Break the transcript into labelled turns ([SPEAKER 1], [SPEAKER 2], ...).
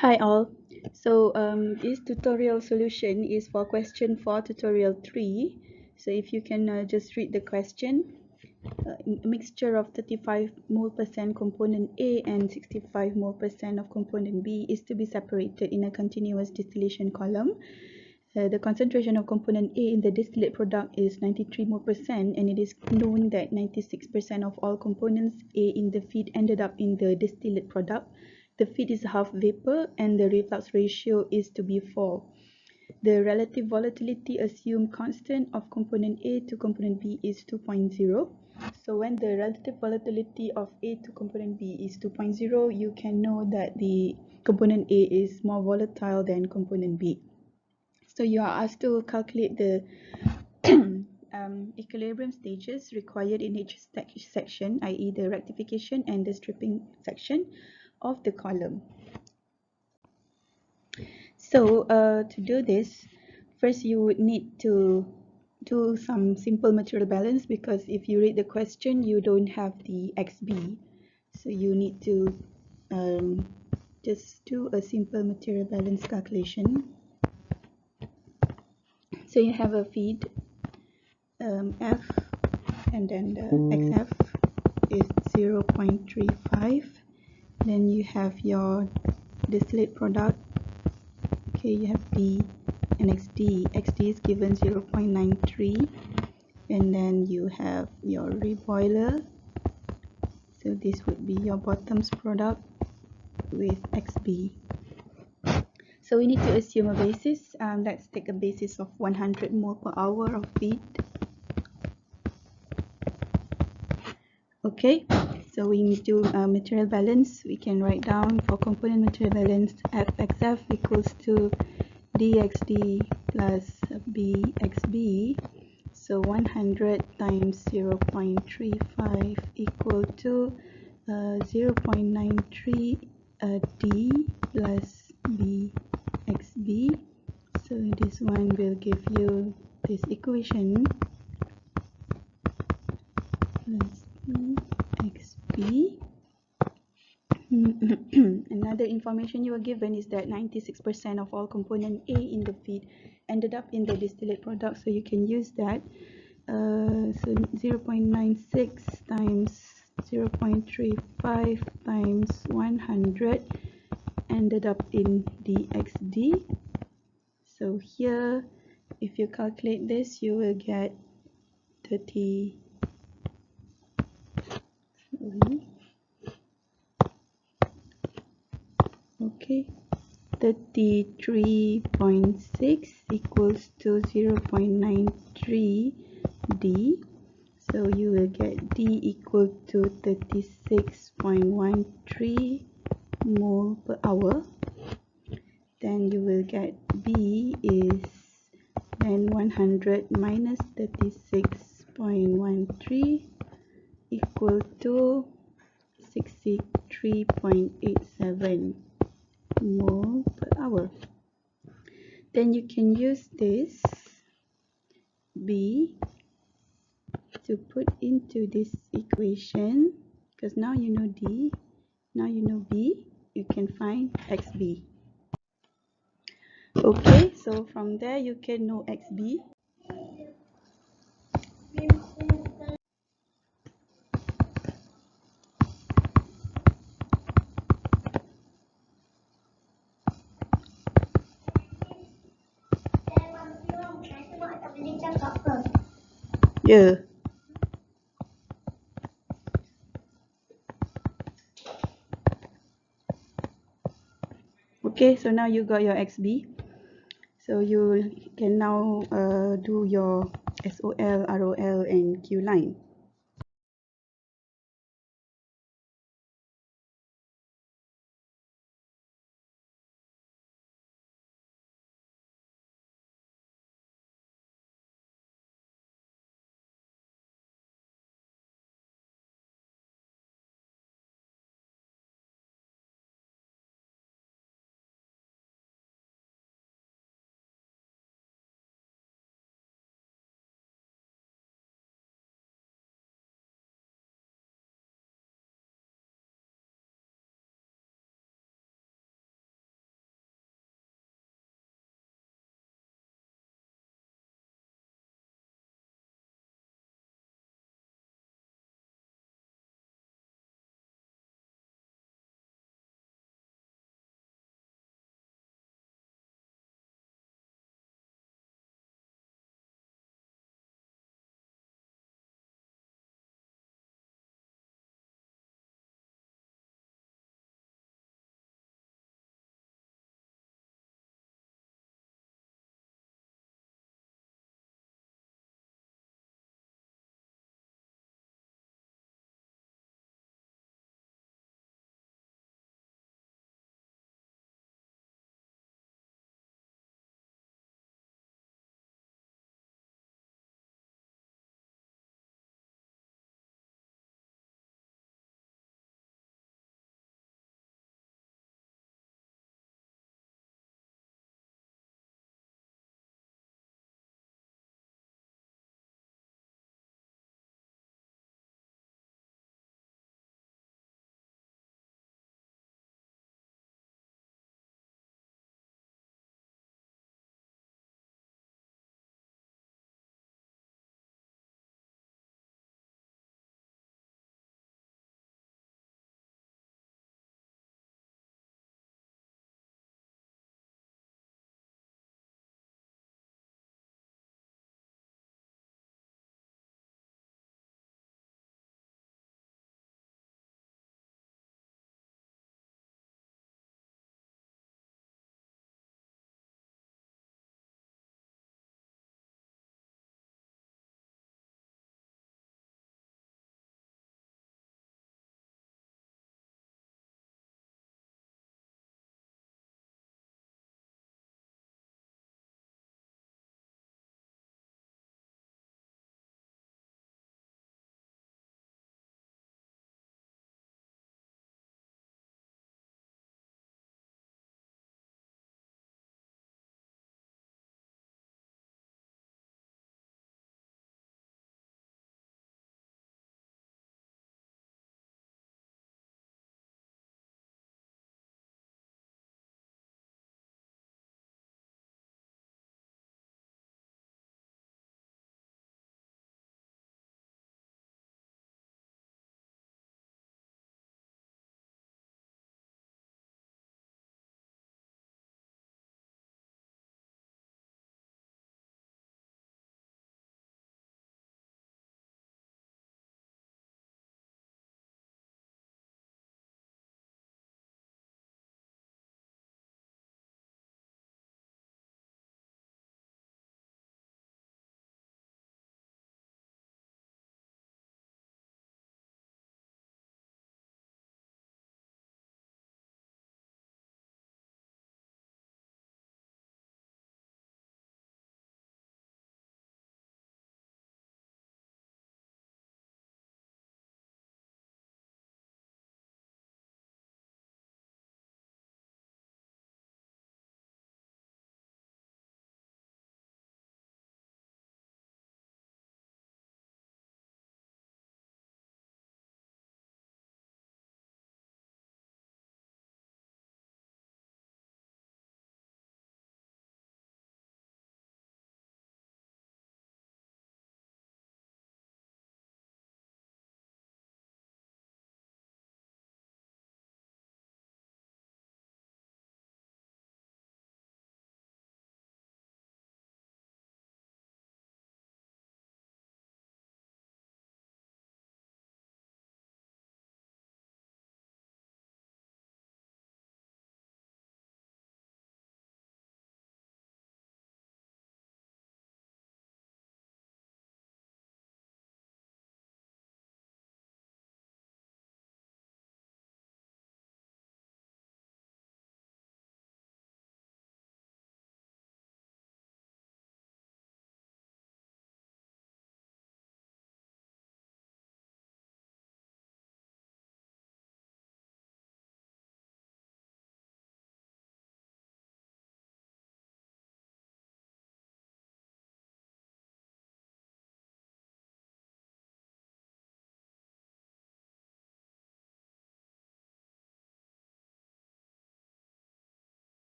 [SPEAKER 1] Hi all. This tutorial solution is for question 4 tutorial 3. So if you can just read the question, a mixture of 35 mole percent component A and 65 mole percent of component B is to be separated in a continuous distillation column. The concentration of component A in the distillate product is 93 mole percent, and it is known that 96% of all components A in the feed ended up in the distillate product. The feed is half vapor and the reflux ratio is to be 4. The relative volatility assumed constant of component A to component B is 2.0. So when the relative volatility of A to component B is 2.0, you can know that the component A is more volatile than component B. So you are asked to calculate the equilibrium stages required in each section, i.e. the rectification and the stripping section of the column. So to do this, first you would need to do some simple material balance, because if you read the question you don't have the XB, so you need to just do a simple material balance calculation. So you have a feed F, and then the XF is 0.35. Then you have your distillate product. Okay, you have D and XD. XD is given 0.93, and then you have your reboiler. So this would be your bottoms product with XB. So we need to assume a basis. Let's take a basis of 100 mole per hour of feed. Okay, so we need to material balance. We can write down for component material balance FXF equals to DXD plus BXB. So 100 times 0.35 equal to 0.93 D plus BXB. So this one will give you this equation. Plus BXB. Another information you were given is that 96% of all component A in the feed ended up in the distillate product, so you can use that. So 0.96 times 0.35 times 100 ended up in DXD. So here, if you calculate this, you will get 33.6 equals to 0.93 D. So you will get D equal to 36.13 mole per hour. Then you will get B is then 100 minus 36.13 equal to 63.87 mole per hour. Then you can use this B to put into this equation, because now you know D, now you know B, you can find XB. Okay, so from there you can know XB. Yeah. Okay, so now you got your XB. So you can now do your SOL, ROL and Q line.